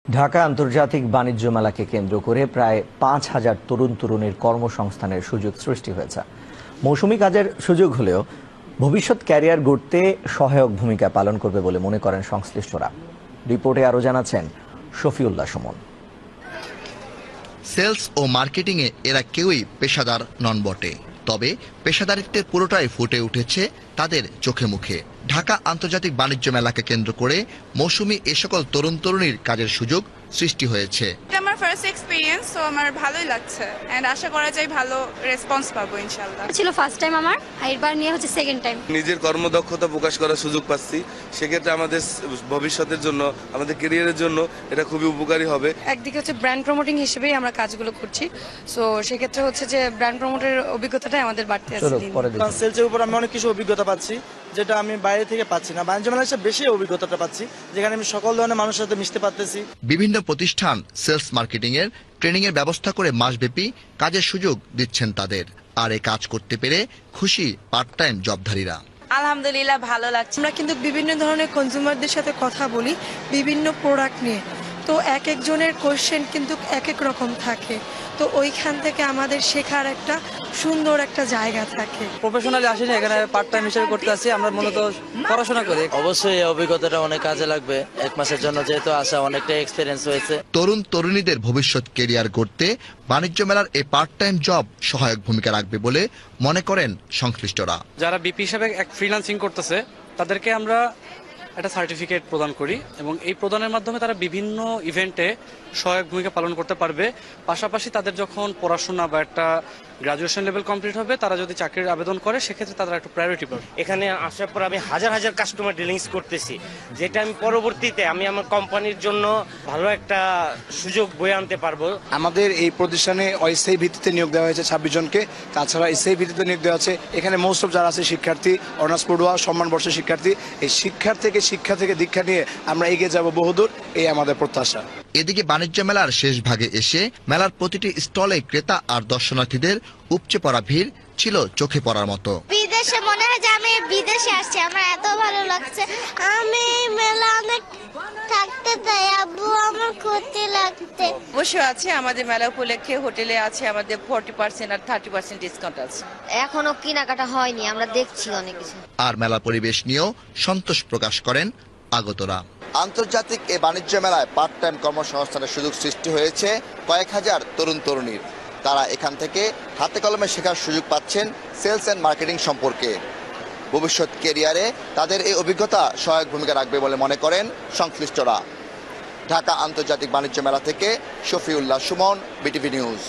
ঢাকা আন্তর্জাতিক বাণিজ্য মেলাকে কেন্দ্র করে প্রায় ৫,০০০ তরুণ-তরুণীর কর্মসংস্থানের সুযোগ সৃষ্টি হয়েছে। মৌসুমি কাজের সুযোগ হলেও ভবিষ্যৎ ক্যারিয়ার গড়তে সহায়ক ভূমিকা পালন করবে বলে মনে করেন সংশ্লিষ্টরা। রিপোর্টে আরও জানাচ্ছেন শফিউল্লাহ সুমন। সেলস ও মার্কেটিংয়ে এরা কেউই পেশাদার নন বটে, তবে পেশাদারিত্বের পুরোটাই ফুটে উঠেছে তাদের চোখে মুখে। ঢাকা আন্তর্জাতিক বাণিজ্য মেলাকে কেন্দ্র করে মৌসুমি এ সকল তরুণ তরুণীর কাজের সুযোগ সৃষ্টি হয়েছে। আমার ফার্স্ট এক্সপেরিয়েন্স, তো আমার ভালোই লাগছে এন্ড আশা করা যায় ভালো রেসপন্স পাবো ইনশাআল্লাহ। ছিল ফার্স্ট টাইম আমার, এবার নিয়ে হচ্ছে সেকেন্ড টাইম। নিজের কর্মদক্ষতা প্রকাশ করার সুযোগ পাচ্ছি, সেক্ষেত্রে আমাদের ভবিষ্যতের জন্য, আমাদের ক্যারিয়ারের জন্য এটা খুবই উপকারী হবে। একদিকে হচ্ছে ব্র্যান্ড প্রমোটিং হিসেবেই আমরা কাজগুলো করছি, সো সেক্ষেত্রে হচ্ছে যে ব্র্যান্ড প্রমোটের অভিজ্ঞতাটাই আমাদের বাড়তে আছে। সেলসের উপর আমি অনেক কিছু অভিজ্ঞতা পাচ্ছি, যেটা আমি বাইরে থেকে পাচ্ছি না। বাণিজ্য মেলায় বেশি অভিজ্ঞতাটা পাচ্ছি, যেখানে আমি সকল ধরনের মানুষের সাথে মিশতে পারতেছি। বিভিন্ন প্রতিষ্ঠান সেলস মার্কেটিং এর ট্রেনিং এর ব্যবস্থা করে মাসব্যাপী কাজের সুযোগ দিচ্ছেন তাদের। আর এই কাজ করতে পেরে খুশি পার্ট টাইম জবধারীরা। আলহামদুলিল্লাহ ভালো লাগছে। আমরা কিন্তু বিভিন্ন ধরনের কনজিউমারদের সাথে কথা বলি বিভিন্ন প্রোডাক্ট নিয়ে, তো এক একজনের কোশ্চেন কিন্তু এক এক রকম থাকে, তো ওইখান থেকে আমাদের শেখার একটা সুন্দর একটা জায়গা থাকে। প্রফেশনালি আসিনি, এখানে পার্ট টাইম হিসেবে করতে আসছি। আমরা মূলত পড়াশোনা করি। অবশ্যই এই অভিজ্ঞতাটা অনেক কাজে লাগবে। এক মাসের জন্য যেহেতু আসা, অনেকটা এক্সপিরিয়েন্স হয়েছে। তরুণ তরুণীদের ভবিষ্যৎ কেরিয়ার গড়তে বাণিজ্য মেলার এই পার্ট টাইম জব সহায়ক ভূমিকা রাখবে বলে মনে করেন সংশ্লিষ্টরা। যারা বিপি হিসাবে এক ফ্রিল্যান্সিং করতেছে তাদেরকে আমরা একটা সার্টিফিকেট প্রদান করি এবং এই প্রদানের মাধ্যমে তারা বিভিন্ন ইভেন্টে সহায়ক ভূমিকা পালন করতে পারবে। পাশাপাশি তাদের যখন পড়াশোনা বা একটা গ্রাজুয়েশন লেভেল কমপ্লিট হবে, তারা যদি চাকরির আবেদন করে সেক্ষেত্রে তারা একটু প্রায়োরিটি পাবে। এখানে আসার পর আমি হাজার হাজার কাস্টমার ডিলিংস করতেছি, যেটা আমি পরবর্তীতে আমি আমার কোম্পানির জন্য ভালো একটা সুযোগ বয়ে আনতে পারবো। আমাদের এই প্রতিষ্ঠানে অস্থায়ী ভিত্তিতে নিয়োগ দেওয়া হয়েছে 26 জনকে, তাছাড়া স্থায়ী ভিত্তিতে নিয়োগ দেওয়া আছে। এখানে মোস্ট অফ যারা আছে শিক্ষার্থী, অনার্স পড়ুয়া, সম্মানবর্ষের শিক্ষার্থী। এই শিক্ষা থেকে দীক্ষা নিয়ে আমরা এগিয়ে যাব বহুদূর, এই আমাদের প্রত্যাশা। এদিকে বাণিজ্য মেলার শেষ ভাগে এসে মেলার প্রতিটি স্টলে ক্রেতা আর দর্শনার্থীদের উপচে পড়া ভিড় ছিল চোখে পড়ার মতো। বিদেশে মনে হয় যে আমি বিদেশে আসছি, আমার এত ভালো লাগছে। আমি মেলা অনেক থাকতে চাই, আব্বু আমার ক্ষতি লাগতে। অবশ্যই আছে, আমাদের মেলা উপলক্ষে হোটেলে আছে আমাদের 40% আর 30% ডিসকাউন্ট আছে। এখনো কেনাকাটা হয়নি, আমরা দেখছি অনেক কিছু। আর মেলার পরিবেশ নিয়েও সন্তোষ প্রকাশ করেন আগতরা। আন্তর্জাতিক এই বাণিজ্য মেলায় পার্ট টাইম কর্মসংস্থানের সুযোগ সৃষ্টি হয়েছে কয়েক হাজার তরুণ তরুণীর। তারা এখান থেকে হাতে কলমে শেখার সুযোগ পাচ্ছেন সেলস অ্যান্ড মার্কেটিং সম্পর্কে। ভবিষ্যৎ ক্যারিয়ারে তাদের এই অভিজ্ঞতা সহায়ক ভূমিকা রাখবে বলে মনে করেন সংশ্লিষ্টরা। ঢাকা আন্তর্জাতিক বাণিজ্য মেলা থেকে শফিউল্লাহ সুমন, বিটিভি নিউজ।